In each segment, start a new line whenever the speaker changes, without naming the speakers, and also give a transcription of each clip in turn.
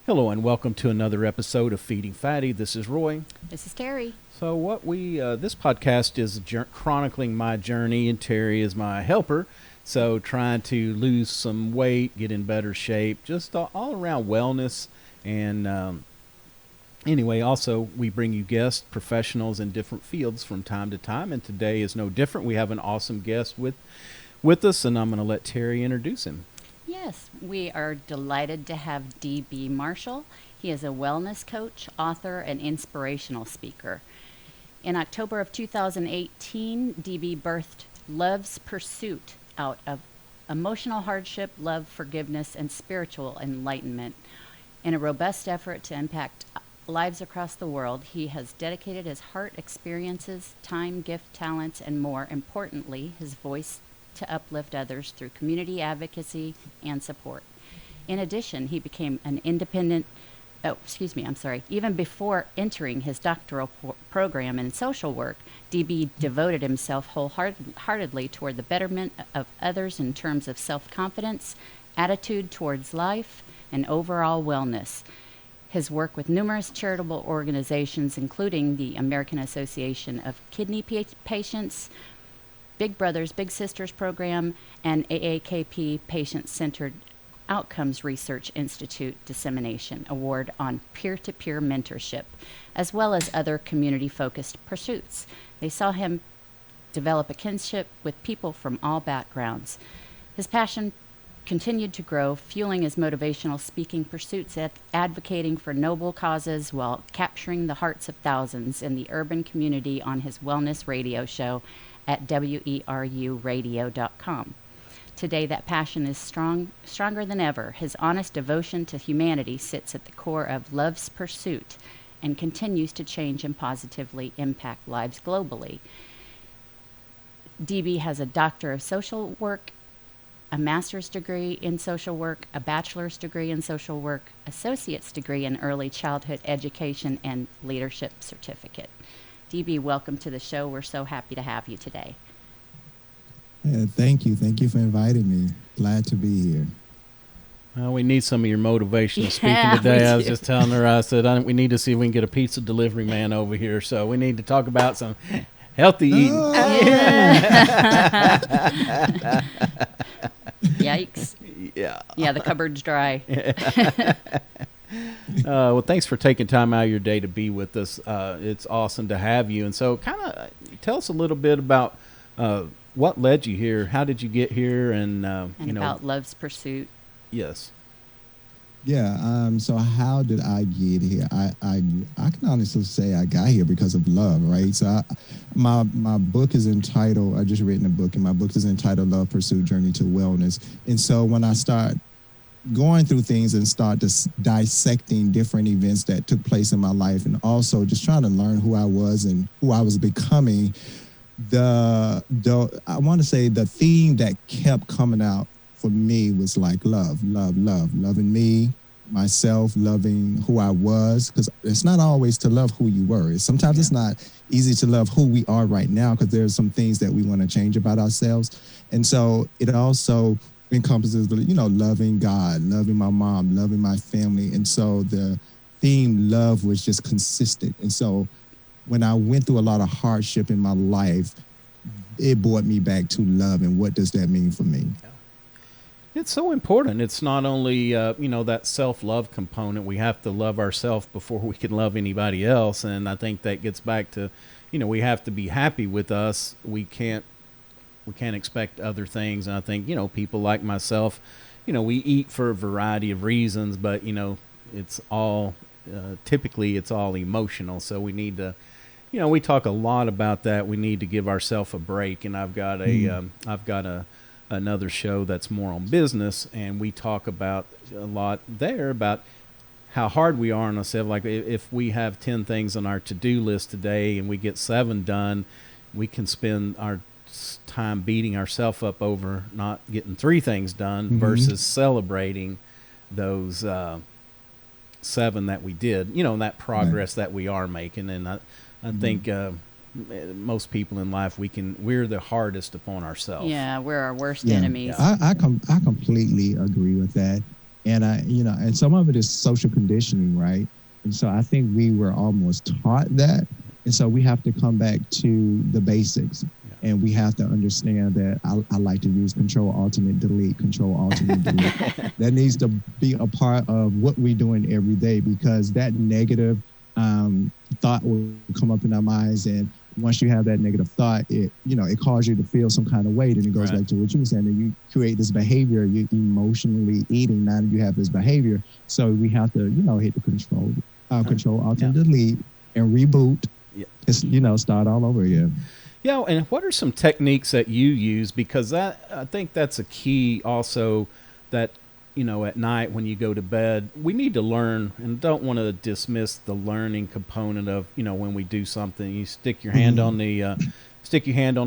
Hello and welcome to another episode of Feeding Fatty. This is Roy.
This is Terry.
So this podcast is chronicling my journey, and Terry is my helper. So trying to lose some weight, get in better shape, just all around wellness. And anyway, also we bring you guests, professionals in different fields from time to time. And today is no different. We have an awesome guest with us, and I'm going to let Terry introduce him.
Yes, we are delighted to have D.B. Marshall. He is a wellness coach, author, and inspirational speaker. In October of 2018, D.B. birthed Love's Pursuit out of emotional hardship, love, forgiveness, and spiritual enlightenment. In a robust effort to impact lives across the world, he has dedicated his heart, experiences, time, gift, talents, and more importantly, his voice to uplift others through community advocacy and support. In addition, he became an even before entering his doctoral program in social work, DB devoted himself wholeheartedly toward the betterment of others in terms of self-confidence, attitude towards life, and overall wellness. His work with numerous charitable organizations, including the American Association of Kidney Patients, Big Brothers Big Sisters program, and AAKP Patient-Centered Outcomes Research Institute Dissemination Award on peer-to-peer mentorship, as well as other community-focused pursuits. They saw him develop a kinship with people from all backgrounds. His passion continued to grow, fueling his motivational speaking pursuits, advocating for noble causes while capturing the hearts of thousands in the urban community on his wellness radio show at weruradio.com. Today, that passion is stronger than ever. His honest devotion to humanity sits at the core of Love's Pursuit and continues to change and positively impact lives globally. DB has a Doctor of Social Work, a master's degree in social work, a bachelor's degree in social work, associate's degree in early childhood education, and leadership certificate. DB, welcome to the show. We're so happy to have you today.
Yeah, thank you. Thank you for inviting me. Glad to be here.
Well, we need some of your motivational speaking today. I was just telling her, I said, we need to see if we can get a pizza delivery man over here. So we need to talk about some healthy eating.
Yikes.
Yeah.
Yeah, the cupboard's dry.
Well, thanks for taking time out of your day to be with us. It's awesome to have you. And so kind of tell us a little bit about what led you here. How did you get here? And
about Love's Pursuit.
Yes.
Yeah. So how did I get here? I can honestly say I got here because of love, right? So my book is entitled, I just written a book, and my book is entitled Love Pursuit Journey to Wellness. And so when I start going through things and start dissecting different events that took place in my life, and also just trying to learn who I was and who I was becoming, I want to say the theme that kept coming out for me was like loving me, myself, loving who I was, because it's not always to love who you were. Sometimes it's not easy to love who we are right now, because there's some things that we want to change about ourselves. And so it also encompasses, loving God, loving my mom, loving my family. And so the theme love was just consistent. And so when I went through a lot of hardship in my life, it brought me back to love. And what does that mean for me?
It's so important. It's not only, that self-love component. We have to love ourselves before we can love anybody else. And I think that gets back to, we have to be happy with us. We can't expect other things. And I think, people like myself, we eat for a variety of reasons, but, it's all, typically it's all emotional. So we need to, we talk a lot about that. We need to give ourselves a break. And I've got another show that's more on business, and we talk about a lot there about how hard we are on ourselves. Like if we have 10 things on our to-do list today and we get 7 done, we can spend our time beating ourselves up over not getting 3 things done versus celebrating those 7 that we did, that progress that we are making. And I think most people in life, we're the hardest upon ourselves.
Yeah, we're our worst enemies.
I completely agree with that. And and some of it is social conditioning, right? And so I think we were almost taught that. And so we have to come back to the basics. And we have to understand that I like to use control, alternate, delete, control, alternate, delete. That needs to be a part of what we're doing every day, because that negative thought will come up in our minds. And once you have that negative thought, it causes you to feel some kind of weight. And it goes back to what you were saying, and you create this behavior, you're emotionally eating. Now you have this behavior. So we have to, hit the control, alternate, delete, and reboot. It's, start all over again.
Yeah, and what are some techniques that you use? Because I think that's a key also, that, at night when you go to bed, we need to learn, and don't want to dismiss the learning component of, when we do something, you stick your hand on the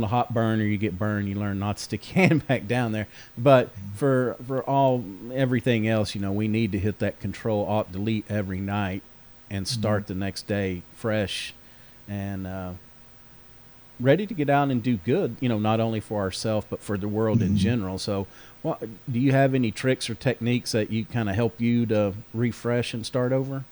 hot burner, you get burned, you learn not to stick your hand back down there. But for everything else, we need to hit that control, alt, delete every night and start the next day fresh and ready to get out and do good, not only for ourselves, but for the world in general. So do you have any tricks or techniques that you kind of help you to refresh and start over?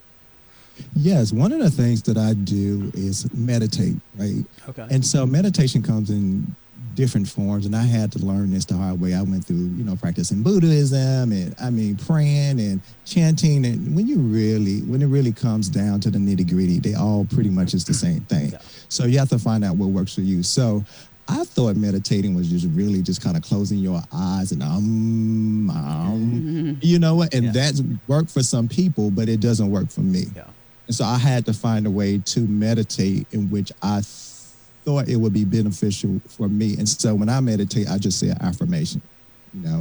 Yes. One of the things that I do is meditate, right?
Okay.
And so meditation comes in different forms, and I had to learn this the hard way. I went through, practicing Buddhism and praying and chanting. And when it really comes down to the nitty gritty, they all pretty much is the same thing. Yeah. So you have to find out what works for you. So I thought meditating was just really just kind of closing your eyes and you know what? And that's worked for some people, but it doesn't work for me. Yeah. And so I had to find a way to meditate in which I thought it would be beneficial for me. And so when I meditate, I just say an affirmation,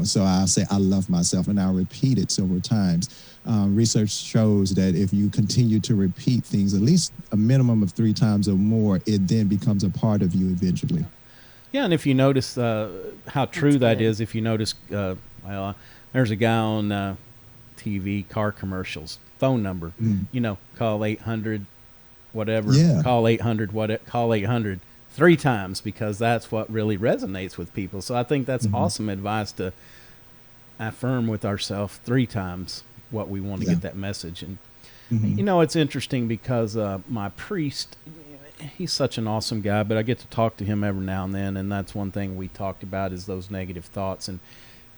so I say, I love myself, and I repeat it several times. Research shows that if you continue to repeat things at least a minimum of 3 times or more, it then becomes a part of you eventually.
Yeah. And if you notice how true that is, if you notice, there's a guy on TV, car commercials, phone number, call 800, whatever, call 800, call 800 3 times, because that's what really resonates with people. So I think that's awesome advice, to affirm with ourselves 3 times what we want to get that message. And, it's interesting because my priest, he's such an awesome guy, but I get to talk to him every now and then. And that's one thing we talked about, is those negative thoughts. And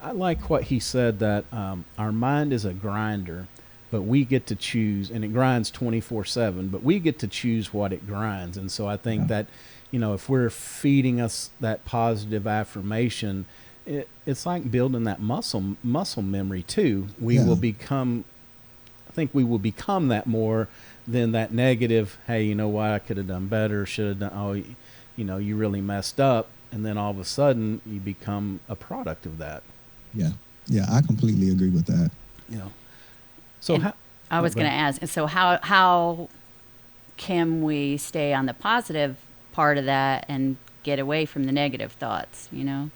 I like what he said, that our mind is a grinder, but we get to choose, and it grinds 24/7, but we get to choose what it grinds. And so I think that, if we're feeding us that positive affirmation, it's like building that muscle memory too. We will become that more than that negative, hey, you know what, I could have done better, should have done, you really messed up. And then all of a sudden you become a product of that. Yeah.
Yeah. I completely agree with that.
So
I was going to ask, so how can we stay on the positive part of that and get away from the negative thoughts,
The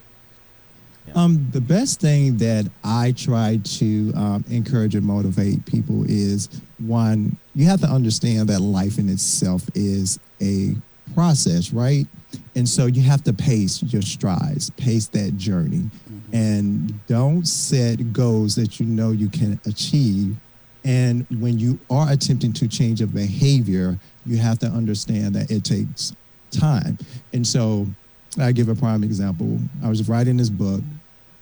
best thing that I try to encourage and motivate people is, one, you have to understand that life in itself is a process, right? And so you have to pace your strides, pace that journey, and don't set goals that you can achieve. And when you are attempting to change a behavior, you have to understand that it takes time. And so I give a prime example. I was writing this book.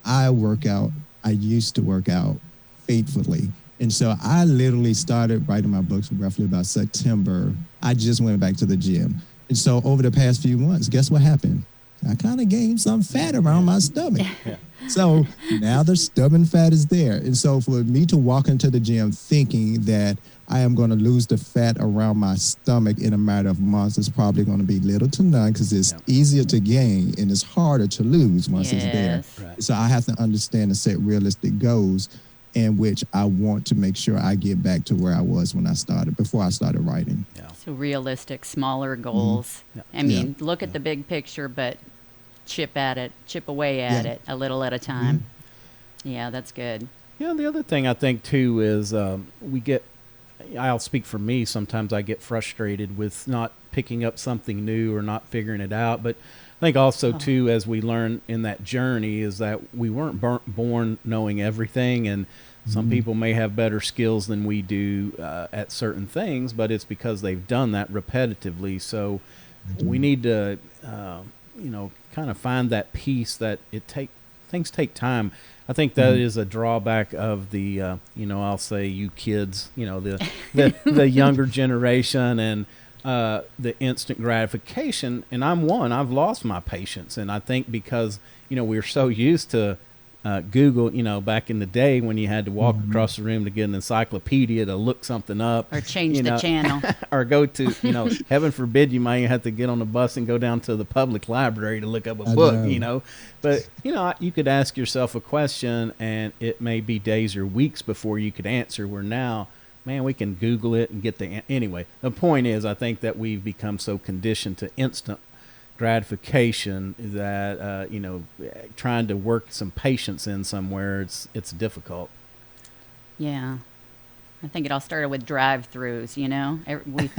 I used to work out faithfully. And so I literally started writing my books roughly about September. I just went back to the gym. And so over the past few months, guess what happened? I kind of gained some fat around my stomach. So now the stubborn fat is there. And so for me to walk into the gym thinking that I am going to lose the fat around my stomach in a matter of months is probably going to be little to none, because it's easier to gain and it's harder to lose once it's there. Right. So I have to understand and set realistic goals in which I want to make sure I get back to where I was before I started writing.
Yeah. So realistic, smaller goals. I mean, look at the big picture, but chip away at it a little at a time. Yeah, that's good.
Yeah, the other thing I think too is I'll speak for me, sometimes I get frustrated with not picking up something new or not figuring it out. But I think also too, as we learn in that journey, is that we weren't born knowing everything, and Some people may have better skills than we do at certain things, but it's because they've done that repetitively. So we need to, kind of find that peace that things take time. I think that is a drawback of the, I'll say you kids, the younger generation and the instant gratification. And I'm one. I've lost my patience, and I think because we're so used to Google, back in the day when you had to walk across the room to get an encyclopedia to look something up.
Or change the channel.
Or go to, heaven forbid, you might have to get on a bus and go down to the public library to look up a book, But, you could ask yourself a question and it may be days or weeks before you could answer, where now, man, we can Google it and get anyway, the point is, I think that we've become so conditioned to instant gratification that trying to work some patience in somewhere, it's difficult.
Yeah, I think it all started with drive-throughs.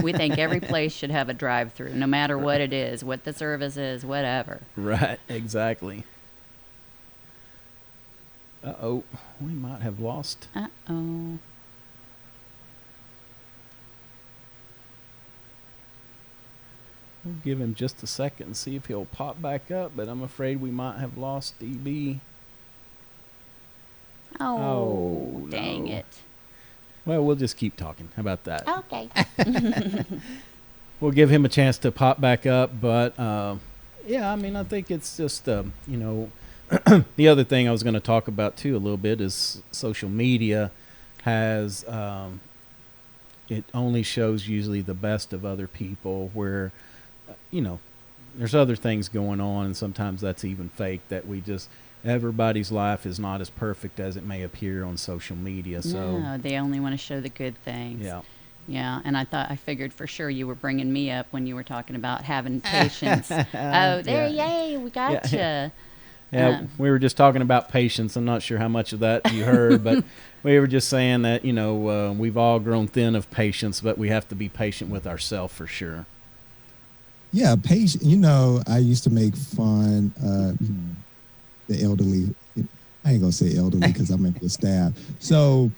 We think every place should have a drive-through, no matter what it is, what the service is, whatever.
Right, exactly. Uh-oh, we might have lost.
Uh-oh.
We'll give him just a second and see if he'll pop back up, but I'm afraid we might have lost DB.
Oh, dang
no.
it.
Well, we'll just keep talking. How about that?
Okay.
We'll give him a chance to pop back up, but I think it's just, the other thing I was going to talk about too a little bit is social media has, it only shows usually the best of other people, where there's other things going on, and sometimes that's even fake, that everybody's life is not as perfect as it may appear on social media. So
no, they only want to show the good things. Yeah, and I figured for sure you were bringing me up when you were talking about having patience. Yay, we got you.
Yeah, we were just talking about patience. I'm not sure how much of that you heard, but we were just saying that, we've all grown thin of patience, but we have to be patient with ourselves for sure.
Yeah, patient. I used to make fun of the elderly. I ain't gonna say elderly because I'm at the staff. So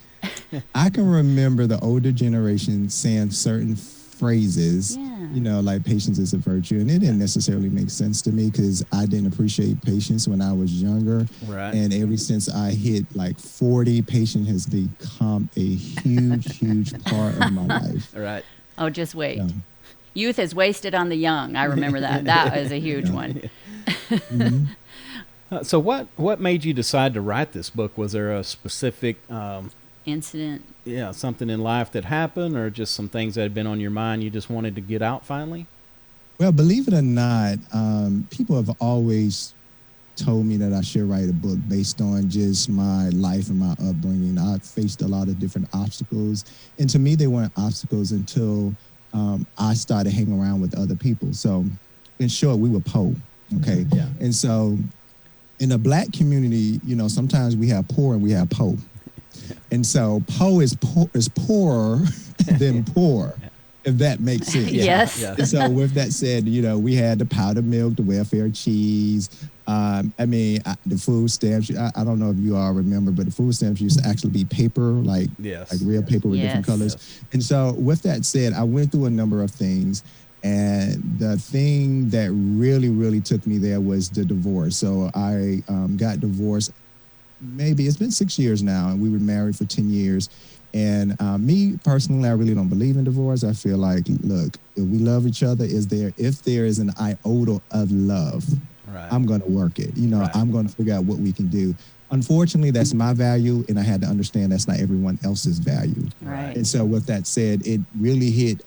I can remember the older generation saying certain phrases, like patience is a virtue. And it didn't necessarily make sense to me because I didn't appreciate patience when I was younger.
Right.
And ever since I hit like 40, patience has become a huge part of my life.
Right.
Oh, just wait. Youth is wasted on the young. I remember that. That was a huge one.
So what made you decide to write this book? Was there a specific
incident?
Yeah, something in life that happened, or just some things that had been on your mind you just wanted to get out finally?
Well, believe it or not, people have always told me that I should write a book based on just my life and my upbringing. I faced a lot of different obstacles, and to me, they weren't obstacles until I started hanging around with other people. So, in short, we were poor. Okay,
yeah.
And so, in the Black community, sometimes we have poor and we have poor. And so poor is poorer than poor, if that makes sense.
Yes.
Yeah.
And so with that said, we had the powdered milk, the welfare cheese. The food stamps. I don't know if you all remember, but the food stamps used to actually be paper, like real paper with different colors. Yes. And so with that said, I went through a number of things. And the thing that really, really took me there was the divorce. So I got divorced. Maybe it's been 6 years now, and we were married for 10 years. And me personally, I really don't believe in divorce. I feel like, look, if we love each other, if there is an iota of love, right, I'm going to work it. Right. I'm going to figure out what we can do. Unfortunately, that's my value, and I had to understand that's not everyone else's value.
Right.
And so with that said, it really hit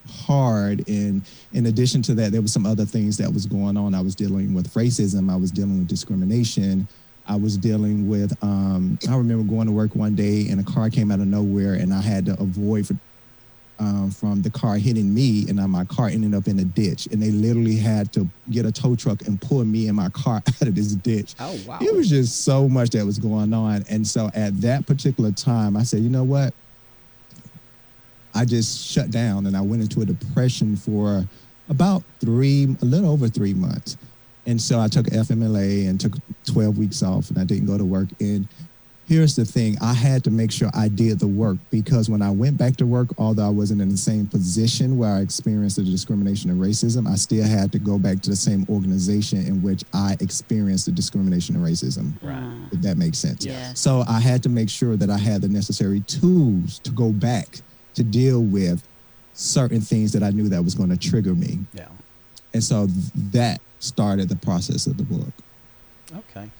hard. And in addition to that, there was some other things that was going on. I was dealing with racism. I was dealing with discrimination. I was dealing with, I remember going to work one day and a car came out of nowhere and I had to avoid from the car hitting me, and my car ended up in a ditch. And they literally had to get a tow truck and pull me and my car out of this ditch.
Oh, wow.
It was just so much that was going on. And so at that particular time, I said, you know what? I just shut down and I went into a depression for about a little over 3 months. And so I took FMLA and took 12 weeks off, and I didn't go to work. And here's the thing. I had to make sure I did the work, because when I went back to work, although I wasn't in the same position where I experienced the discrimination and racism, I still had to go back to the same organization in which I experienced the discrimination and racism.
Right.
If that makes sense.
Yeah.
So I had to make sure that I had the necessary tools to go back to deal with certain things that I knew that was going to trigger me.
Yeah.
And so that started the process of the book.
Okay.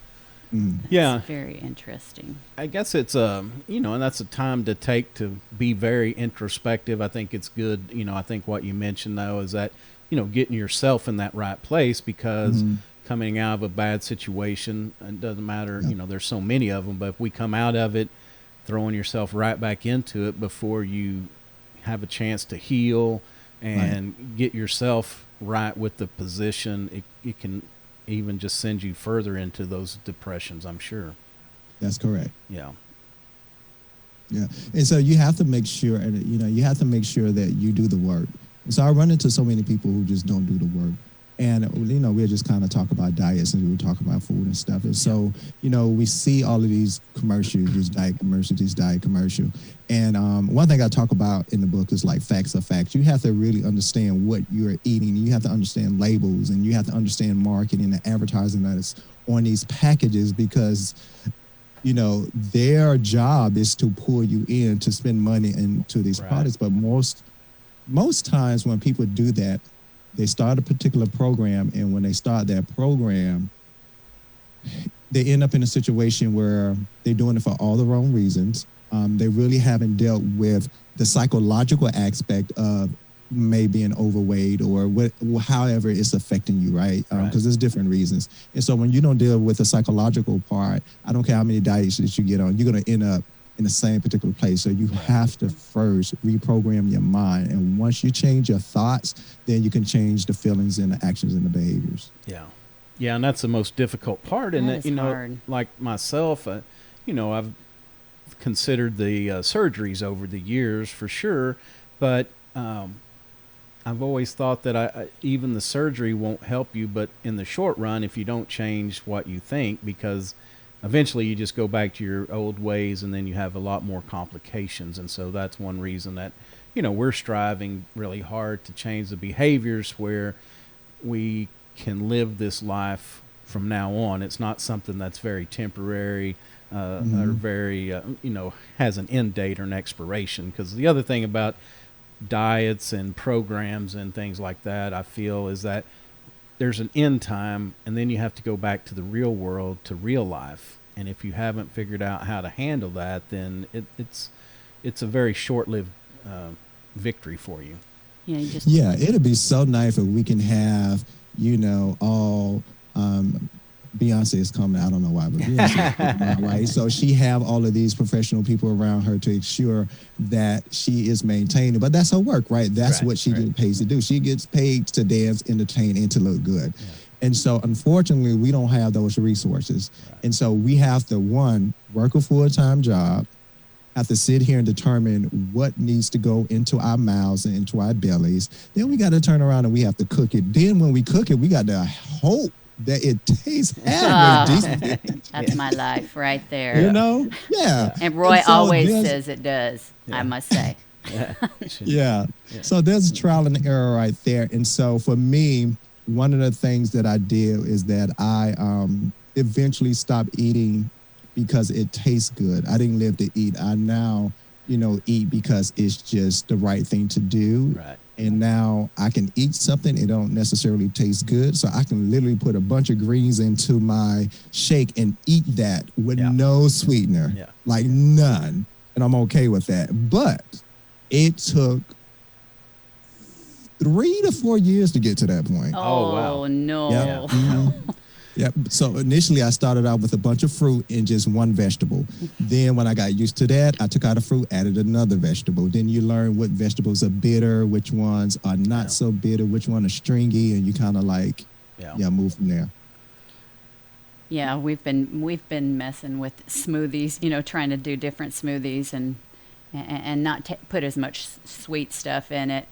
Mm.
Yeah.
Very interesting.
I guess it's and that's a time to take to be very introspective. I think it's good. I think what you mentioned though is that getting yourself in that right place, because coming out of a bad situation, it doesn't matter. There's so many of them, but if we come out of it, throwing yourself right back into it before you have a chance to heal and get yourself right with the position, it can even just send you further into those depressions, I'm sure.
That's correct.
Yeah.
Yeah. And so you have to make sure, and you have to make sure that you do the work. And so I run into so many people who just don't do the work. And, we'll just kind of talk about diets, and we were talking about food and stuff. And so, we see all of these commercials, these diet commercials. And one thing I talk about in the book is like facts are facts. You have to really understand what you're eating. You have to understand labels, and you have to understand marketing and advertising that is on these packages, because, their job is to pull you in to spend money into these products. But most times when people do that, they start a particular program, and when they start that program, they end up in a situation where they're doing it for all the wrong reasons. They really haven't dealt with the psychological aspect of maybe being overweight or however it's affecting you, right? Because there's different reasons. And so when you don't deal with the psychological part, I don't care how many diets that you get on, you're going to end up in the same particular place. So you have to first reprogram your mind. And once you change your thoughts, then you can change the feelings and the actions and the behaviors.
Yeah. Yeah, and that's the most difficult part. And
that is hard.
Like myself, I've considered the surgeries over the years for sure, but I've always thought that even the surgery won't help you, but in the short run, if you don't change what you think, because eventually you just go back to your old ways, and then you have a lot more complications. And so that's one reason that, we're striving really hard to change the behaviors where we can live this life from now on. It's not something that's very temporary or very, has an end date or an expiration. Because the other thing about diets and programs and things like that, I feel, is that there's an end time, and then you have to go back to the real world, to real life. And if you haven't figured out how to handle that, then it's a very short-lived victory for you.
Yeah,
it'd be so nice if we can have, all Beyonce is coming. I don't know why, but Beyonce is coming, right? So she have all of these professional people around her to ensure that she is maintaining. But that's her work, right? That's what she gets paid to do. She gets paid to dance, entertain, and to look good. Yeah. And so, unfortunately, we don't have those resources. Right. And so we have to, one, work a full-time job, have to sit here and determine what needs to go into our mouths and into our bellies. Then we got to turn around and we have to cook it. Then when we cook it, we got to hope that it tastes decent.
That's my life right there.
Yeah.
And Roy always says it does, I must say.
Yeah. So there's a trial and error right there. And so for me, one of the things that I did is that I eventually stopped eating because it tastes good. I didn't live to eat. I now, eat because it's just the right thing to do.
Right.
And now I can eat something. It don't necessarily taste good. So I can literally put a bunch of greens into my shake and eat that with no sweetener, like none. And I'm okay with that. But it took 3 to 4 years to get to that point.
Oh, wow. No.
Yeah. Mm-hmm. Yeah. So initially I started out with a bunch of fruit and just one vegetable. Then when I got used to that, I took out a fruit, added another vegetable. Then you learn what vegetables are bitter, which ones are not so bitter, which one are stringy, and you kind of move from there.
Yeah, we've been messing with smoothies, trying to do different smoothies and not put as much sweet stuff in it.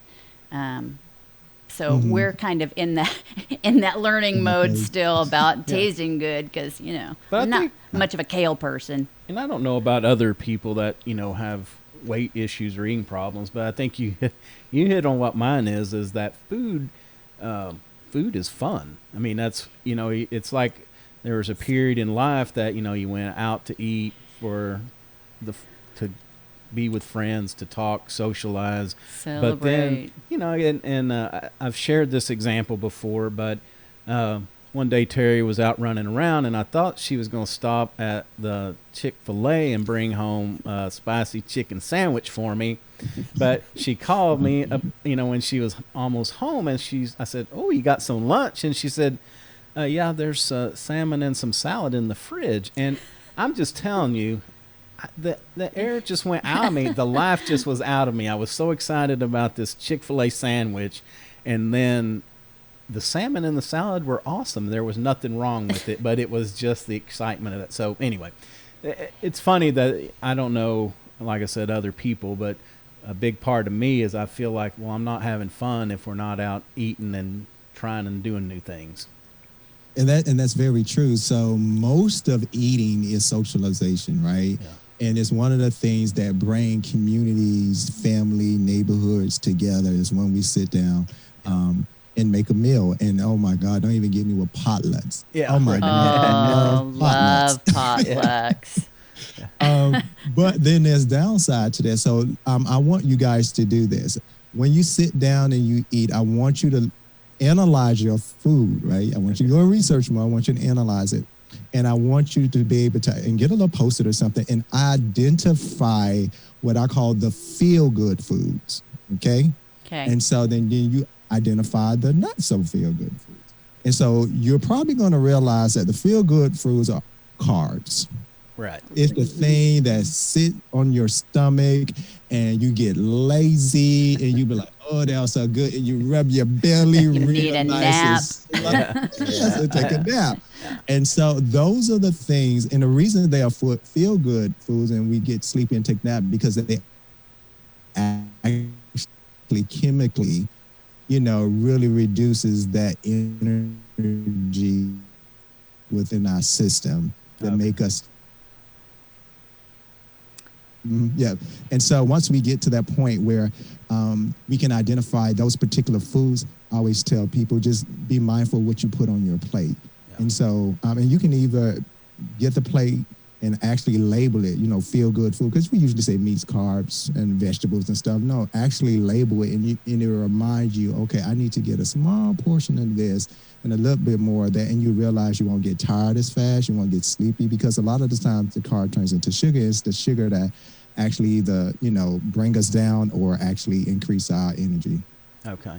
So we're kind of in that learning mode still about tasting good, because I'm not much of a kale person.
And I don't know about other people that have weight issues or eating problems, but I think you hit on what mine is that food is fun. I mean, that's it's like there was a period in life that you went out to eat for the to be with friends, to talk, socialize. But then,
Celebrate.
I've shared this example before, but one day Terry was out running around, and I thought she was going to stop at the Chick-fil-A and bring home a spicy chicken sandwich for me. But she called me, when she was almost home, and I said, "Oh, you got some lunch?" And she said, "Yeah, there's salmon and some salad in the fridge." And I'm just telling you, the air just went out of me. The life just was out of me. I was so excited about this Chick-fil-A sandwich, and then the salmon and the salad were awesome. There was nothing wrong with it, but it was just the excitement of it. So anyway, it's funny that I don't know, like I said, other people, but a big part of me is I feel like, well, I'm not having fun if we're not out eating and trying and doing new things.
And that's very true. So most of eating is socialization, right?
Yeah.
And it's one of the things that bring communities, family, neighborhoods together is when we sit down and make a meal. And oh my God, don't even get me with potlucks.
Yeah.
Oh my God,
Love potlucks.
But then there's downside to that. So I want you guys to do this. When you sit down and you eat, I want you to analyze your food, right? I want you to go and research more. I want you to analyze it. And I want you to be able to, and get a little post-it or something, and identify what I call the feel-good foods, okay?
Okay.
And so then you identify the not-so-feel-good foods. And so you're probably going to realize that the feel-good foods are carbs.
Right.
It's the thing that sit on your stomach and you get lazy and you be like, oh, that was so good. And you rub your belly
You
real
need a
nice.
nap.
Yes, and take a nap. And so those are the things, and the reason they are feel good foods and we get sleepy and take nap because they actually chemically, really reduces that energy within our system that make us. Yeah. And so once we get to that point where we can identify those particular foods, I always tell people just be mindful of what you put on your plate. Yeah. And so, and you can either get the plate and actually label it, feel good food, because we usually say meats, carbs, and vegetables and stuff. No, actually label it, and it will remind you, okay, I need to get a small portion of this and a little bit more of that, and you realize you won't get tired as fast, you won't get sleepy, because a lot of the times the carb turns into sugar. It's the sugar that actually either, bring us down or actually increase our energy.
Okay.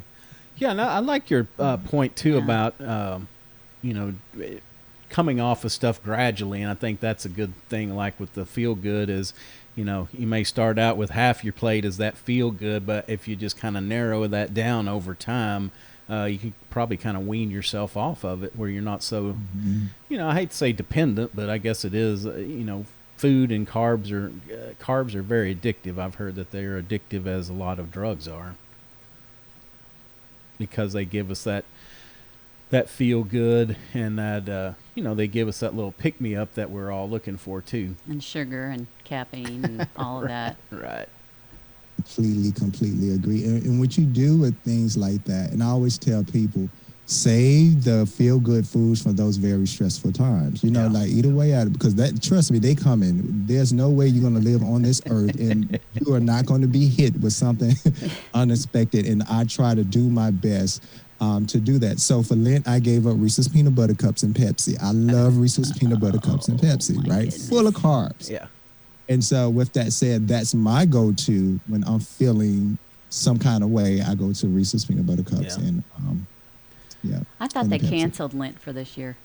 Yeah, and I like your point, too, about, coming off of stuff gradually, and I think that's a good thing, like with the feel good is, you may start out with half your plate as that feel good, but if you just kind of narrow that down over time, you can probably kind of wean yourself off of it where you're not so, I hate to say dependent, but I guess it is, food and carbs are very addictive. I've heard that they're addictive as a lot of drugs are, because they give us that feel good, and that they give us that little pick me up that we're all looking for too.
And sugar and caffeine and all of that.
Right.
Completely agree. And what you do with things like that, and I always tell people, save the feel-good foods for those very stressful times. Like eat away at it, because trust me, they come in. There's no way you're going to live on this earth and you are not going to be hit with something unexpected. And I try to do my best to do that. So for Lent, I gave up Reese's Peanut Butter Cups and Pepsi. I love Reese's Peanut Butter Cups and Pepsi, right?
Goodness.
Full of carbs.
Yeah.
And so with that said, that's my go-to when I'm feeling some kind of way. I go to Reese's Peanut Butter Cups and yeah.
I thought they canceled Lent for this year.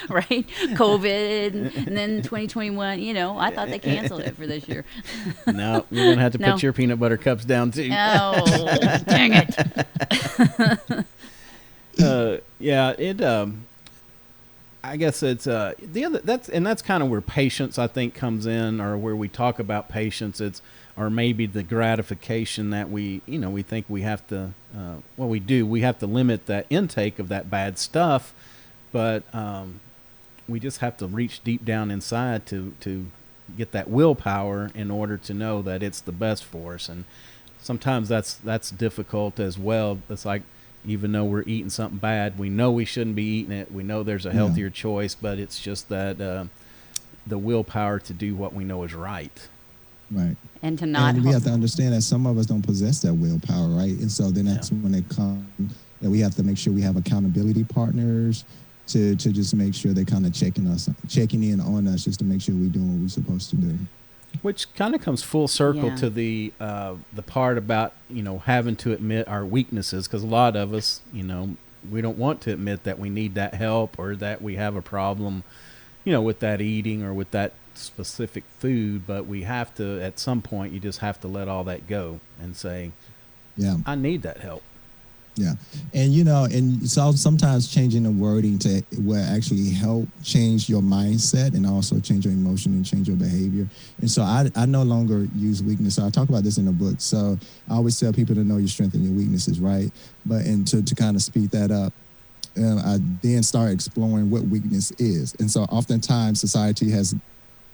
Right? COVID, and then 2021, I thought they canceled it for this year.
No, you're going to have to put your peanut butter cups down too.
Oh, dang it.
I guess it's that's kind of where patience, I think, comes in, or where we talk about patience. Or maybe the gratification that we think we have to, we have to limit that intake of that bad stuff. But we just have to reach deep down inside to get that willpower in order to know that it's the best for us. And sometimes that's difficult as well. It's like, even though we're eating something bad, we know we shouldn't be eating it. We know there's a healthier choice, but it's just that the willpower to do what we know is right.
Right.
And to not.
And we have to understand that some of us don't possess that willpower, right? And so then that's when it comes that we have to make sure we have accountability partners to just make sure they're kind of checking in on us, just to make sure we're doing what we're supposed to do.
Which kind of comes full circle to the part about, having to admit our weaknesses, because a lot of us, we don't want to admit that we need that help or that we have a problem, with that eating or with that specific food. But we have to, at some point, you just have to let all that go and say, I need that help.
Yeah. And, and so sometimes changing the wording to will actually help change your mindset and also change your emotion and change your behavior. And so I no longer use weakness. So I talk about this in the book. So I always tell people to know your strength and your weaknesses, right? But and to kind of speed that up, I then start exploring what weakness is. And so oftentimes society has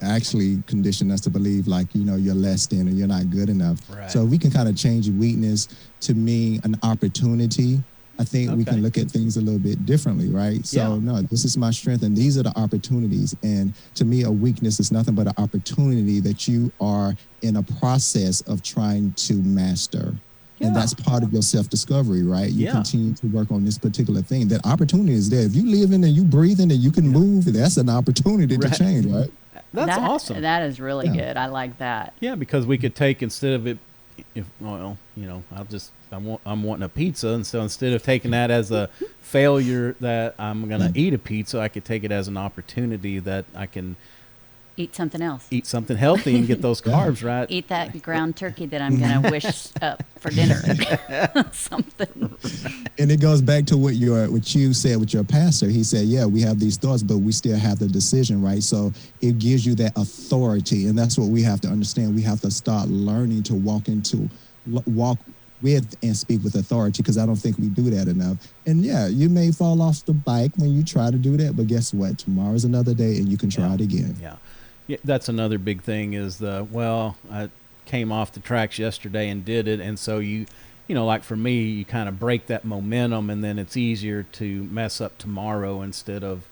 actually condition us to believe like, you're less than or you're not good enough.
Right.
So if we can kind of change weakness to mean an opportunity, I think we can look at things a little bit differently, right? So no, this is my strength and these are the opportunities. And to me, a weakness is nothing but an opportunity that you are in a process of trying to master. And that's part of your self-discovery, right? You continue to work on this particular thing. That opportunity is there. If you living and you breathing and you can move, that's an opportunity to change, right?
That's awesome.
That is really good. I like that.
Yeah, because we could take, instead of it, I'm wanting a pizza, and so instead of taking that as a failure that I'm going to eat a pizza, I could take it as an opportunity that I can
eat something else.
Eat something healthy and get those carbs right.
Eat that ground turkey that I'm going to wish up for dinner. Something.
And it goes back to what you said with your pastor. He said, we have these thoughts, but we still have the decision, right? So it gives you that authority. And that's what we have to understand. We have to start learning to walk with and speak with authority, because I don't think we do that enough. And you may fall off the bike when you try to do that, but guess what? Tomorrow's another day and you can try it again.
Yeah, that's another big thing is I came off the tracks yesterday and did it. And so like for me, you kind of break that momentum, and then it's easier to mess up tomorrow instead of,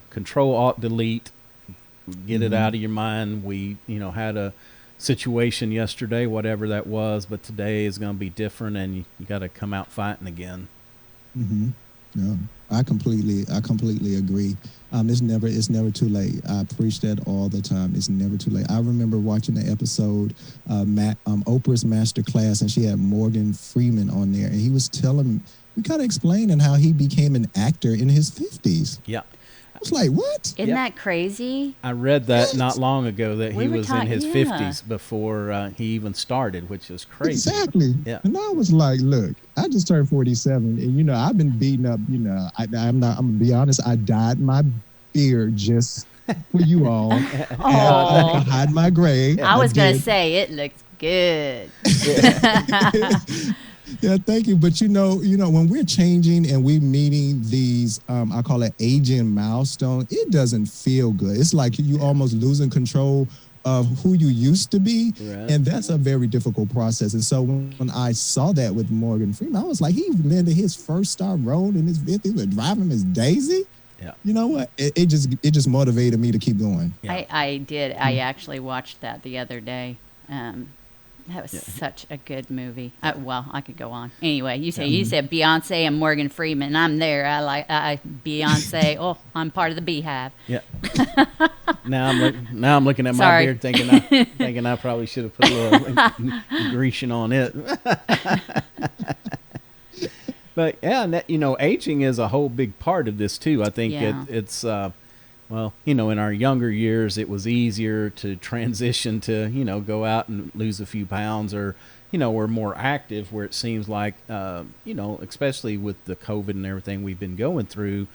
Control Alt Delete, get it out of your mind. We, had a situation yesterday, whatever that was, but today is going to be different, and you got to come out fighting again.
Mm-hmm. Yeah, I completely agree. It's never too late. I preach that all the time. It's never too late. I remember watching the episode, Oprah's Master Class, and she had Morgan Freeman on there, and he was explaining how he became an actor in his 50s.
Yeah.
I was like, what?
Isn't that crazy?
I read that not long ago, that he was in his 50s before he even started, which is crazy.
Exactly.
Yeah.
And I was like, look, I just turned 47, and I've been beaten up. I'm gonna be honest. I dyed my beard just for you all. I hide my gray.
I was gonna say it looks good.
Yeah, thank you. But when we're changing and we're meeting these, I call it aging milestone, it doesn't feel good. It's like you almost losing control of who you used to be. Right. And that's a very difficult process. And so when I saw that with Morgan Freeman, I was like, he landed his first star role in his 50s with driving Miss Daisy. Yeah. You know what? It just motivated me to keep going.
Yeah. I did. I actually watched that the other day. That was such a good movie. I could go on. Anyway, you said Beyonce and Morgan Freeman. I'm there. I Beyonce. Oh, I'm part of the Beehive. Yeah.
Now I'm looking at my beard, thinking I probably should have put a little Grecian on it. But aging is a whole big part of this too. I think it's. In our younger years, it was easier to transition to, go out and lose a few pounds, or, we're more active, where it seems like, especially with the COVID and everything we've been going through,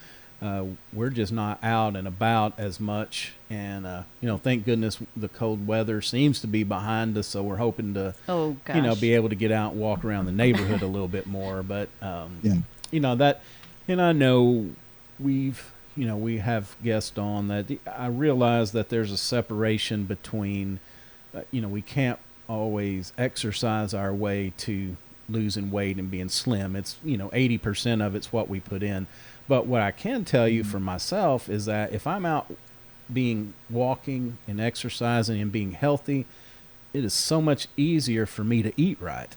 we're just not out and about as much. And, thank goodness the cold weather seems to be behind us. So we're hoping to, be able to get out and walk around the neighborhood a little bit more. But, I know we've we have guests on that I realize that there's a separation between, we can't always exercise our way to losing weight and being slim. It's, 80% of it's what we put in. But what I can tell you for myself is that if I'm out walking and exercising and being healthy, it is so much easier for me to eat right,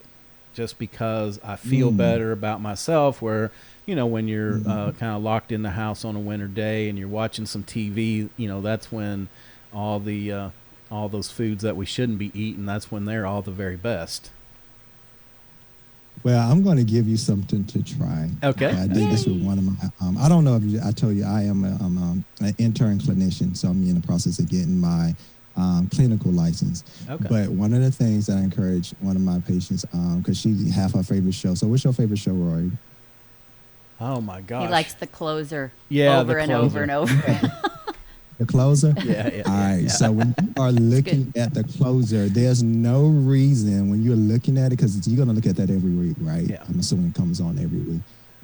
just because I feel better about myself. Where, when you're kind of locked in the house on a winter day and you're watching some TV, that's when all those foods that we shouldn't be eating, that's when they're all the very best.
Well, I'm going to give you something to try.
Okay.
I did this with one of my, I don't know if I told you, I am an intern clinician, so I'm in the process of getting my clinical license.
Okay.
But one of the things that I encourage one of my patients, because she have her favorite show. So what's your favorite show, Rory?
Oh my gosh.
He likes The Closer.
Yeah,
over and over and over.
The Closer?
Yeah.
All right. So when you are looking at The Closer, there's no reason when you're looking at it, because you're going to look at that every week, right?
Yeah.
I'm assuming it comes on every week.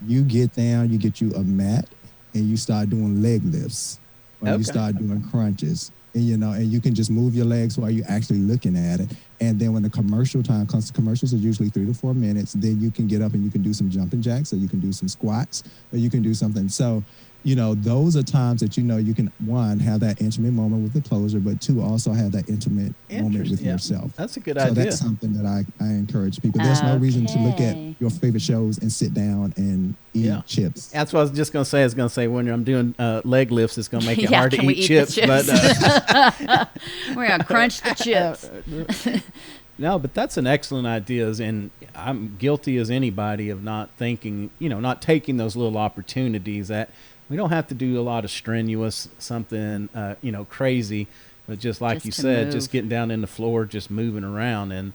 You get down, you get you a mat, and you start doing leg lifts, or you start doing crunches. And, and you can just move your legs while you're actually looking at it. And then when the commercial time comes, commercials are usually 3 to 4 minutes, then you can get up and you can do some jumping jacks, or you can do some squats, or you can do something. So, those are times that, you can, one, have that intimate moment with the closer, but two, also have that intimate moment with yourself.
That's a good
idea.
idea.
So that's something that I encourage people. There's no reason to look at your favorite shows and sit down and eat chips.
That's what I was just going to say. I was going to say, when I'm doing leg lifts, it's going to make it hard to eat chips.
But we're going to crunch the chips.
No, but that's an excellent idea, and I'm guilty as anybody of not thinking, not taking those little opportunities that we don't have to do a lot of strenuous something, crazy, but just like you said,
move.
just getting down in the floor, just moving around and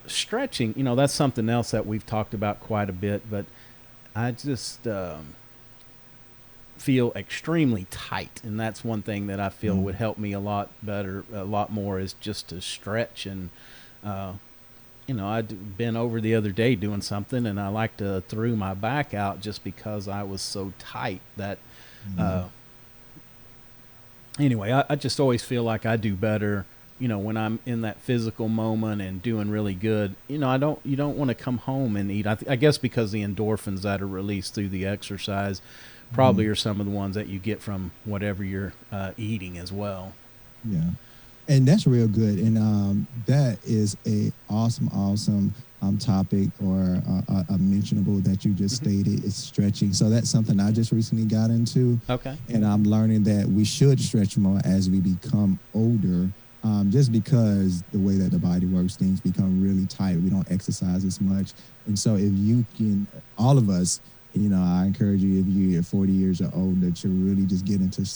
stretching. That's something else that we've talked about quite a bit, but I just feel extremely tight, and that's one thing that I feel would help me a lot more, is just to stretch. And I'd been over the other day doing something, and I like to throw my back out just because I was so tight that anyway, I just always feel like I do better, when I'm in that physical moment and doing really good. You don't want to come home and eat. I guess because the endorphins that are released through the exercise probably are some of the ones that you get from whatever you're eating as well.
Yeah. And that's real good. And that is a awesome topic, or a mentionable that you just stated, is stretching. So that's something I just recently got into.
Okay.
And I'm learning that we should stretch more as we become older, just because the way that the body works, things become really tight. We don't exercise as much. And so if you can, all of us, I encourage you, if you're 40 years or older, to really just get into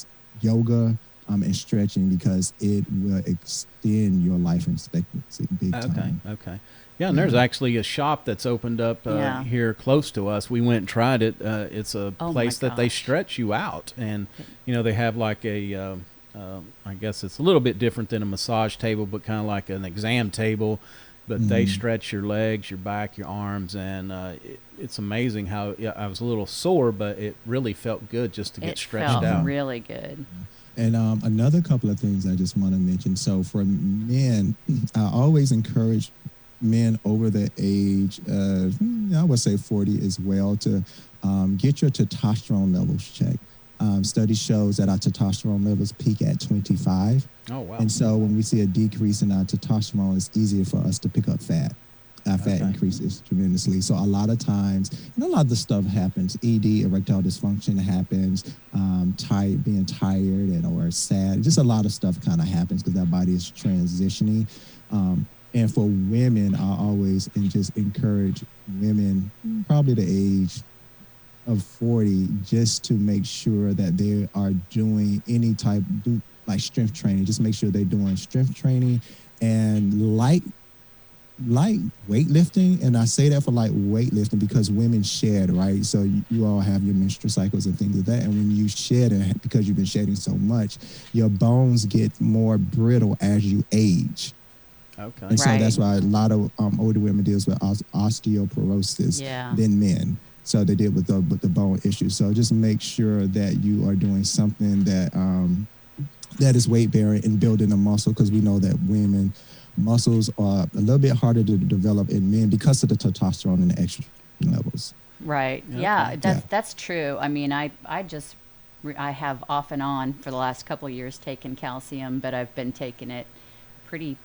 yoga and stretching, because it will extend your life expectancy big time.
Okay. Yeah, and there's actually a shop that's opened up here close to us. We went and tried it. It's a place that they stretch you out, and they have like a I guess it's a little bit different than a massage table, but kind of like an exam table. But they stretch your legs, your back, your arms, and it's amazing how I was a little sore, but it really felt good just to get stretched out.
It felt really good.
And another couple of things I just want to mention. So for men, I always encourage men over the age of, I would say 40 as well, to get your testosterone levels checked. Study shows that our testosterone levels peak at 25.
Oh, wow.
And so when we see a decrease in our testosterone, it's easier for us to pick up fat. Our fat increases tremendously. So a lot of times, a lot of the stuff happens. ED, erectile dysfunction happens, being tired or sad. Just a lot of stuff kind of happens because our body is transitioning. And for women, I always just encourage women, probably the age of 40, just to make sure that they are doing any type, like strength training. Just make sure they're doing strength training and light weightlifting. And I say that for light weightlifting because women shed, right? So you all have your menstrual cycles and things like that. And when you shed, and because you've been shedding so much, your bones get more brittle as you age.
Okay.
And so that's why a lot of older women deals with osteoporosis than men. So they did with the bone issue. So just make sure that you are doing something that that is weight bearing and building a muscle, because we know that women muscles are a little bit harder to develop in men because of the testosterone and the estrogen levels.
Right.
Okay.
Yeah,
Yeah.
that's true. I mean, I have off and on for the last couple of years taken calcium, but I've been taking it pretty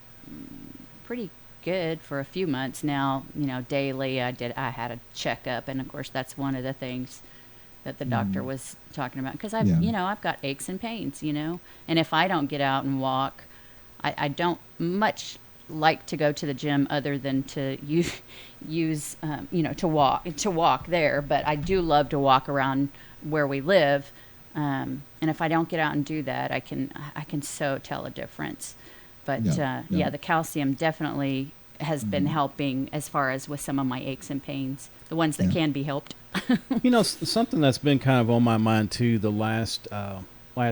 pretty good for a few months now, daily. I had a checkup, and of course that's one of the things that the doctor was talking about, because
Yeah.
I've got aches and pains, and if I don't get out and walk, I don't much like to go to the gym other than to use to walk there. But I do love to walk around where we live, and if I don't get out and do that, I can so tell a difference. But
Yeah.
the calcium definitely has been helping as far as with some of my aches and pains, the ones that
Yeah.
can be helped.
Something that's been kind of on my mind too the last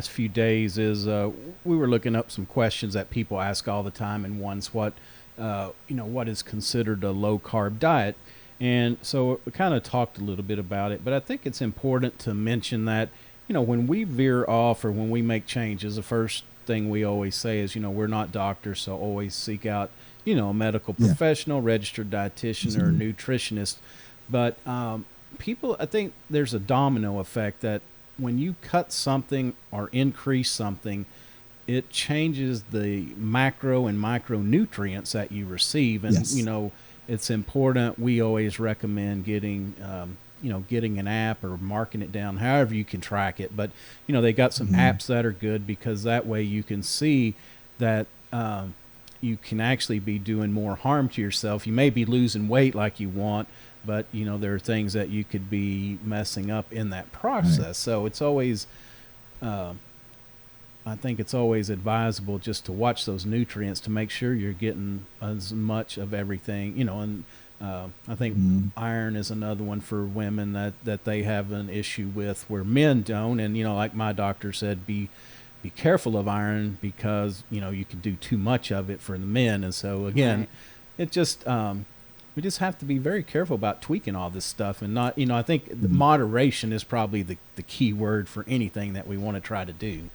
few days is we were looking up some questions that people ask all the time, and one's what is considered a low carb diet. And so we kind of talked a little bit about it, but I think it's important to mention that when we veer off or when we make changes, the first thing we always say is we're not doctors, so always seek out a medical
Yeah.
professional, registered dietitian or a nutritionist. But people, I think there's a domino effect that when you cut something or increase something, it changes the macro and micronutrients that you receive. And,
Yes.
It's important. We always recommend getting an app or marking it down, however you can track it. But, they got some apps that are good, because that way you can see that you can actually be doing more harm to yourself. You may be losing weight like you want, but there are things that you could be messing up in that process.
Right.
So it's always, I think it's always advisable just to watch those nutrients to make sure you're getting as much of everything, and I think iron is another one for women that they have an issue with where men don't. And, like my doctor said, be careful of iron, because, you can do too much of it for the men. And so again,
Right.
it just, we just have to be very careful about tweaking all this stuff, and not, I think the moderation is probably the key word for anything that we want to try to do.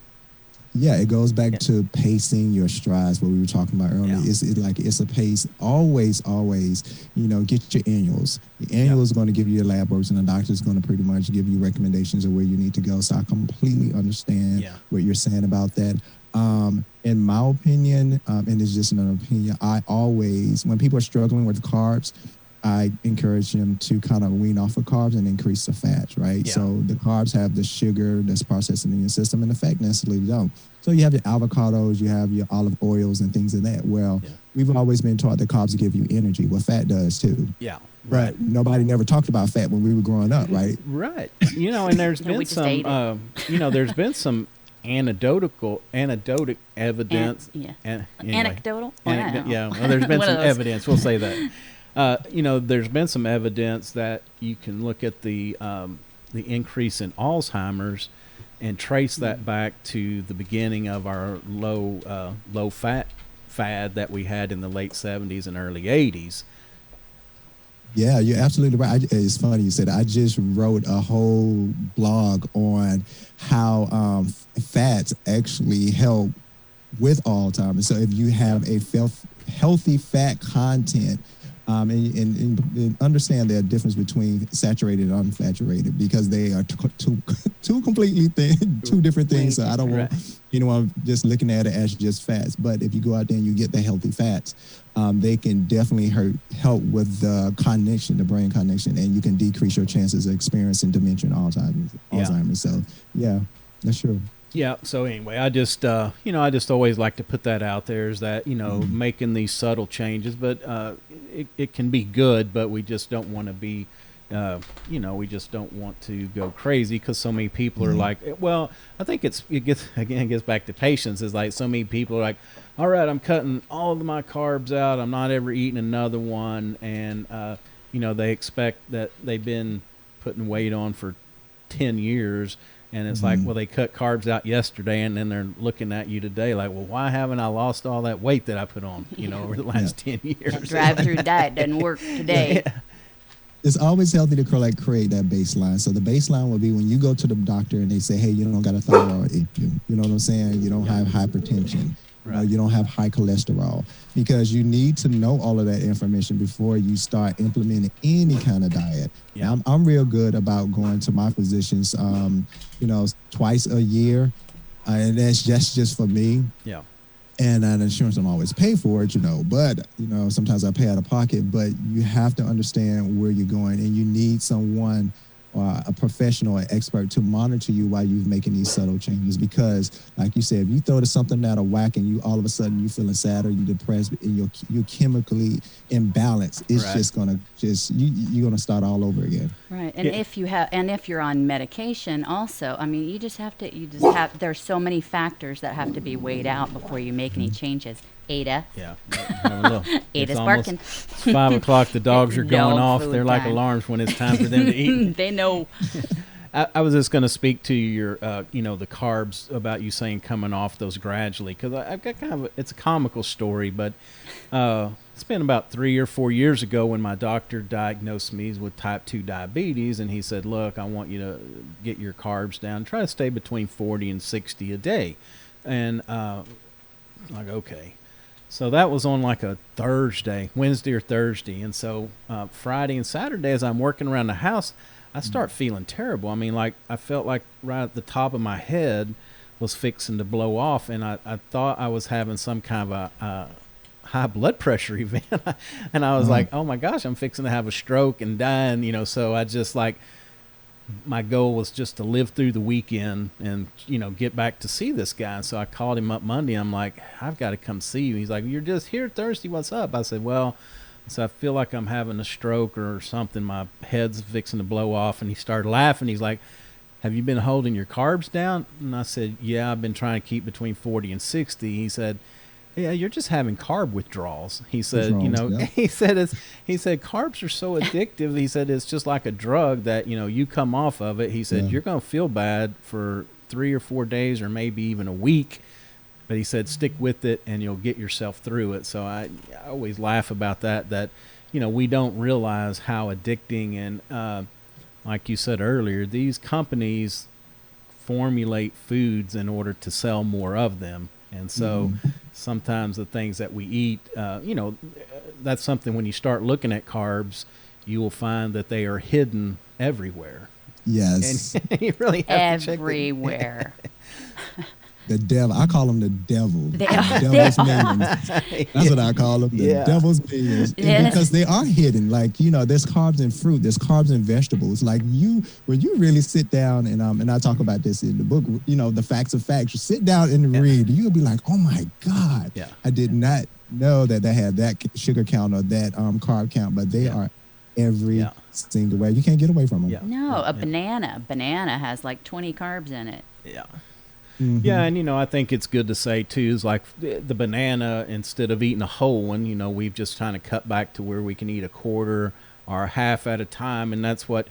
Yeah, it goes back to pacing your strides, what we were talking about earlier.
Yeah.
It's a pace. Always, get your annuals. The annual is going to give you your lab works, and the doctor is going to pretty much give you recommendations of where you need to go. So I completely understand what you're saying about that. In my opinion, and it's just an opinion, I always, when people are struggling with carbs, I encourage them to kind of wean off of carbs and increase the fats, right?
Yeah.
So the carbs have the sugar that's processing in your system, and the fat necessarily don't. So you have your avocados, you have your olive oils and things of that. Well, we've always been taught that carbs give you energy. Well, fat does too.
Yeah.
Right. Nobody never talked about fat when we were growing up, right?
Right. And there's
No, we
been
just ate
some, there's been some anecdotal evidence.
Anecdotal?
Yeah. Well, there's been
One
some
of those.
evidence. We'll say that. There's been some evidence that you can look at the increase in Alzheimer's and trace that back to the beginning of our low fat fad that we had in the late 70s and early 80s.
Yeah, you're absolutely right. It's funny you said that. I just wrote a whole blog on how fats actually help with Alzheimer's. So if you have a healthy fat content, and understand the difference between saturated and unsaturated, because they are two completely two different things. So I don't want I'm just looking at it as just fats. But if you go out there and you get the healthy fats, they can definitely help with the connection, the brain connection, and you can decrease your chances of experiencing dementia and Alzheimer's. So yeah, that's true.
Yeah. So anyway, I just always like to put that out there, is that, making these subtle changes, but it can be good, but we just don't want to be, we just don't want to go crazy, because so many people are like, well, I think it gets back to patience. Is like so many people are like, all right, I'm cutting all of my carbs out. I'm not ever eating another one. And, they expect that they've been putting weight on for 10 years. And it's like, well, they cut carbs out yesterday, and then they're looking at you today like, well, why haven't I lost all that weight that I put on, over the last 10 years?
That drive-through diet doesn't work today.
it's always healthy to create that baseline. So the baseline will be when you go to the doctor and they say, hey, you don't got a thyroid issue. You know what I'm saying? You don't have hypertension.
Right.
You don't have high cholesterol, because you need to know all of that information before you start implementing any kind of diet.
Yeah.
I'm real good about going to my physicians, twice a year, and that's just for me.
Yeah.
And insurance don't always pay for it, but sometimes I pay out of pocket. But you have to understand where you're going, and you need someone, a professional, an expert, to monitor you while you're making these subtle changes. Because, like you said, if you throw something out of whack and you all of a sudden you feeling sad or you depressed and you're chemically imbalanced, it's
Right.
just gonna you're gonna start all over again.
Right, and
Yeah.
if you're on medication, also, I mean, there's so many factors that have to be weighed out before you make any changes. Ada,
Yeah. Have a little-
Ada's
it's
barking.
It's 5 o'clock. The dogs are going
Dog
off.
food
They're like
time.
alarms when it's time for them to eat.
They know.
I was just going to speak to your, the carbs, about you saying coming off those gradually, because I've got it's a comical story, but it's been about 3 or 4 years ago when my doctor diagnosed me with type 2 diabetes, and he said, look, I want you to get your carbs down, try to stay between 40 and 60 a day. And like, okay. So that was on like a Wednesday or Thursday. And so Friday and Saturday, as I'm working around the house, I start feeling terrible. I mean, like, I felt like right at the top of my head was fixing to blow off. And I thought I was having some kind of a high blood pressure event. And I was like, oh my gosh, I'm fixing to have a stroke and dying, so I just my goal was just to live through the weekend and, get back to see this guy. So I called him up Monday. I'm like, I've got to come see you. He's like, you're just here Thursday. What's up? I said, well, I feel like I'm having a stroke or something. My head's fixing to blow off. And he started laughing. He's like, have you been holding your carbs down? And I said, yeah, I've been trying to keep between 40 and 60. He said, yeah, you're just having carb withdrawals. He said,
Yeah.
he said carbs are so addictive. He said it's just like a drug that, you come off of it. He said, you're going to feel bad for 3 or 4 days or maybe even a week. But he said, stick with it and you'll get yourself through it. So I always laugh about that, we don't realize how addicting. And like you said earlier, these companies formulate foods in order to sell more of them. And so sometimes the things that we eat, that's something when you start looking at carbs, you will find that they are hidden everywhere.
Yes.
And you really have to check
Everywhere.
The devil. I call them the devil.
They
The
are.
devil's minions. That's what I call them. The devil's minions.
Yes.
Because they are hidden. Like, there's carbs in fruit. There's carbs in vegetables. Like when you really sit down and I talk about this in the book, the facts of facts, you sit down and read, you'll be like, oh my God.
Yeah.
I did not know that they had that sugar count or that carb count, but they are every single way. You can't get away from them.
Yeah.
No, a banana has like 20 carbs in it.
Yeah.
Mm-hmm.
Yeah, and I think it's good to say too, is like the banana, instead of eating a whole one, we've just kind of cut back to where we can eat a quarter or a half at a time. And that's what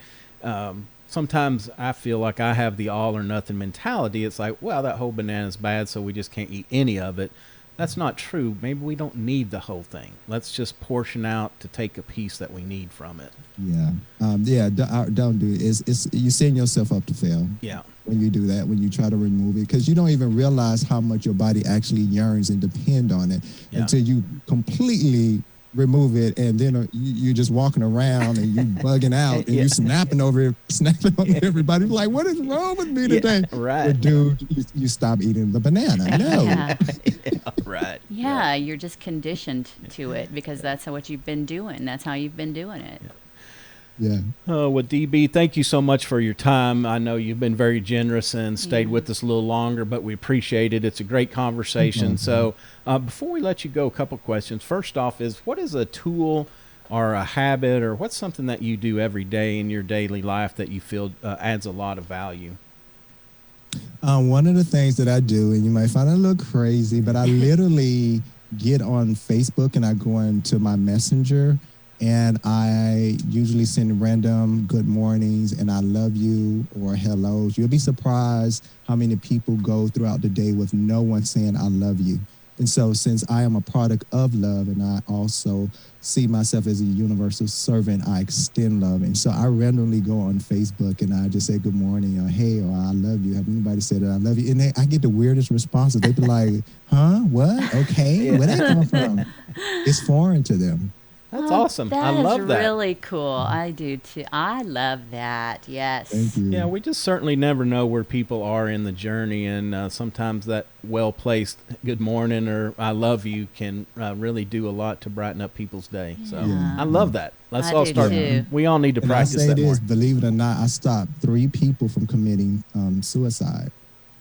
sometimes I feel like I have the all or nothing mentality. It's like, well, that whole banana is bad, so we just can't eat any of it. That's not true. Maybe we don't need the whole thing. Let's just portion out to take a piece that we need from it.
Yeah. Don't do it. It's you setting yourself up to fail.
Yeah.
When you do that, when you try to remove it, because you don't even realize how much your body actually yearns and depend on it until you completely remove it, and then you're just walking around and you bugging out and you snapping on everybody like, what is wrong with me today?
Right.
But dude, you stop eating the banana. No.
Yeah.
Right.
Yeah, you're just conditioned to it because that's what you've been doing. That's how you've been doing it.
Yeah.
Well, DB, thank you so much for your time. I know you've been very generous and stayed with us a little longer, but we appreciate it. It's a great conversation. So before we let you go, a couple questions. First off is, what is a tool or a habit or what's something that you do every day in your daily life that you feel adds a lot of value?
One of the things that I do, and you might find it a little crazy, but I literally get on Facebook and I go into my messenger and I usually send random good mornings and I love you or hellos. You'll be surprised how many people go throughout the day with no one saying I love you. And so, since I am a product of love and I also see myself as a universal servant, I extend love. And so, I randomly go on Facebook and I just say good morning or hey or I love you. Have anybody said that I love you? And I get the weirdest responses. They be like, huh? What? Okay. Where that come from? It's foreign to them.
That's awesome. I
That
love
is
that.
really cool. I do too. I love that. Yes.
Thank you.
Yeah, we just certainly never know where people are in the journey, and sometimes that well-placed "good morning" or "I love you" can really do a lot to brighten up people's day. So
Yeah.
I love that. Let's
I
all
do
start.
too.
We all need to
And I
practice
say
that more.
this, believe it or not, I stopped 3 people from committing suicide.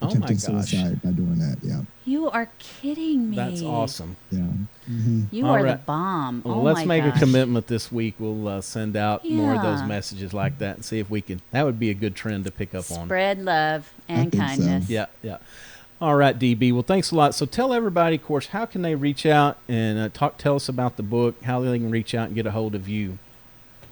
Oh my
Attempting
gosh,
suicide by doing that. Yeah.
You are kidding me.
that's awesome.
Yeah. Hmm.
You
All
are the
right.
bomb.
Well,
oh
let's
my
make
gosh.
a commitment this week. We'll send out more of those
Yeah.
messages like that and see if we can. That would be a good trend to pick up on.
Spread love and
think so.
kindness.
Yeah, yeah. All right, DB. Well, thanks a lot. So tell everybody, of course, how can they reach out and tell us about the book, how they can reach out and get a hold of you.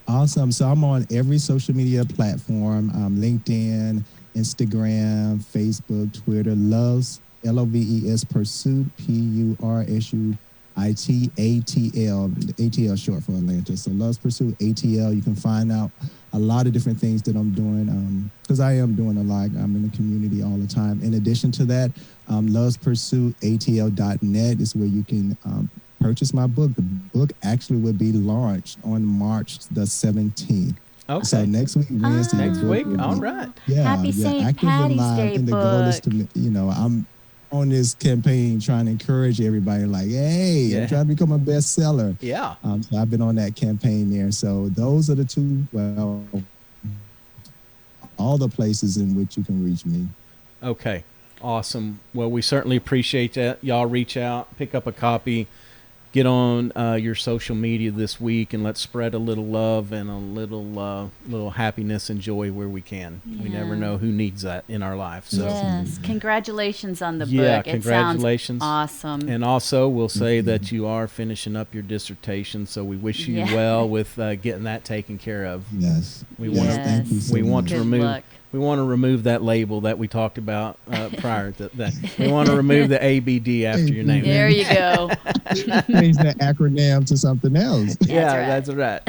Awesome. So I'm on every social media platform, LinkedIn, Instagram, Facebook, Twitter, Loves, Loves Pursuit, Pursuit, ATL, ATL short for Atlanta. So Loves Pursuit, ATL. You can find out a lot of different things that I'm doing because I am doing a lot. I'm in the community all the time. In addition to that, Loves Pursuit, ATL.net is where you can purchase my book. The book actually will be launched on March the 17th.
Okay.
So next week, Wednesday.
Next
the book
week?
will be-
All right.
Yeah,
Happy
yeah,
St.
Active and
Patty's
Live,
Day
and the goal is to,
book.
I'm on this campaign trying to encourage everybody like, hey,
Yeah.
I'm trying to become a bestseller.
Yeah.
So I've been on that campaign there. So those are the two, all the places in which you can reach me.
Okay. Awesome. Well, we certainly appreciate that. Y'all reach out, pick up a copy, get on your social media this week, and let's spread a little love and a little happiness and joy where we can. We never
Yeah.
know who needs that in our life. So
Yes. Congratulations on the
Yeah,
book.
congratulations.
It sounds awesome.
And also, we'll say that you are finishing up your dissertation, so we wish you
Yeah.
well with getting that taken care of.
Yes.
We
yes,
wanna-
thank you so
we want
much.
to
Good
remove.
luck.
We want to remove that label that we talked about prior to that. We want to remove the ABD after your name.
There you go.
Change that acronym to something else.
That's right.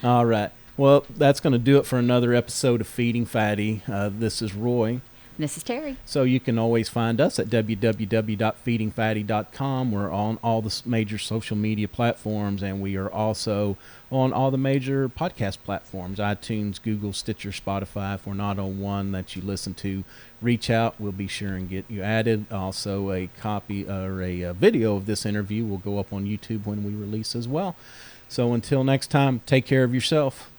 All right. Well, that's going to do it for another episode of Feeding Fatty. This is Roy.
This is Terry.
So you can always find us at www.feedingfatty.com. We're on all the major social media platforms, and we are also on all the major podcast platforms, iTunes, Google, Stitcher, Spotify. If we're not on one that you listen to, reach out. We'll be sure and get you added. Also, a copy or a video of this interview will go up on YouTube when we release as well. So until next time, take care of yourself.